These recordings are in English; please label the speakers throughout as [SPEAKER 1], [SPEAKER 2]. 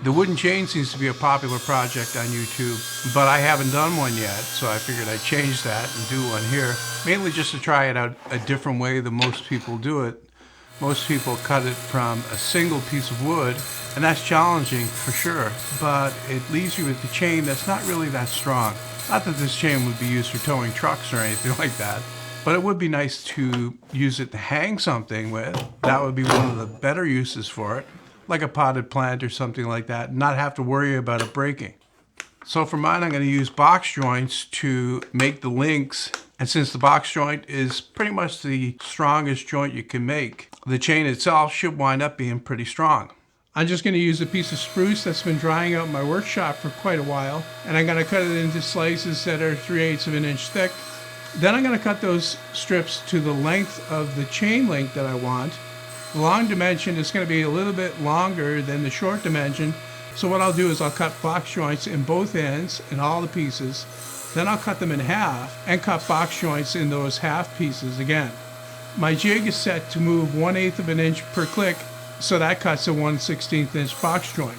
[SPEAKER 1] The wooden chain seems to be a popular project on YouTube, but I haven't done one yet, so I figured I'd change that and do one here, mainly just to try it out a different way than most people do it. Most people cut it from a single piece of wood, and that's challenging for sure, but it leaves you with the chain that's not really that strong. Not that this chain would be used for towing trucks or anything like that, but it would be nice to use it to hang something with. That would be one of the better uses for it, like a potted plant or something like that, and not have to worry about it breaking. So for mine, I'm going to use box joints to make the links. And since the box joint is pretty much the strongest joint you can make, the chain itself should wind up being pretty strong. I'm just going to use a piece of spruce that's been drying out in my workshop for quite a while, and I'm going to cut it into slices that are 3/8 of an inch thick. Then I'm going to cut those strips to the length of the chain length that I want. The long dimension is going to be a little bit longer than the short dimension. So what I'll do is I'll cut box joints in both ends in all the pieces. Then I'll cut them in half and cut box joints in those half pieces again. My jig is set to move 1/8 of an inch per click, so that cuts a 1/16 inch box joint.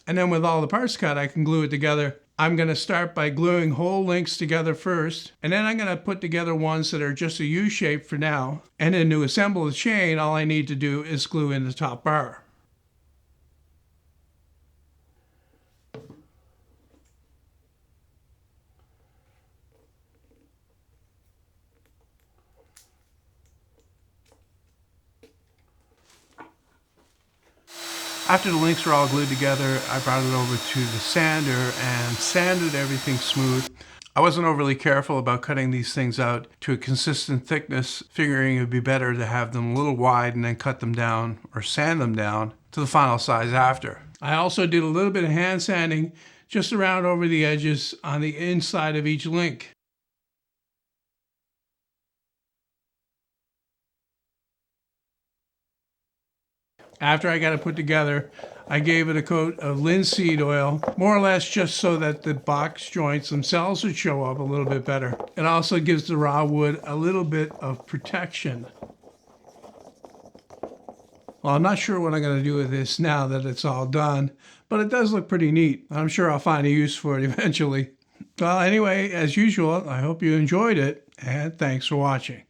[SPEAKER 1] And then with all the parts cut, I can glue it together. I'm going to start by gluing whole links together first, and then I'm going to put together ones that are just a U shape for now. And then to assemble the chain, all I need to do is glue in the top bar. After the links were all glued together, I brought it over to the sander and sanded everything smooth. I wasn't overly careful about cutting these things out to a consistent thickness, figuring it would be better to have them a little wide and then cut them down or sand them down to the final size after. I also did a little bit of hand sanding just around over the edges on the inside of each link. After I got it put together, I gave it a coat of linseed oil, more or less just so that the box joints themselves would show up a little bit better. It also gives the raw wood a little bit of protection. Well, I'm not sure what I'm going to do with this now that it's all done, but it does look pretty neat. I'm sure I'll find a use for it eventually. Well, anyway, as usual, I hope you enjoyed it, and thanks for watching.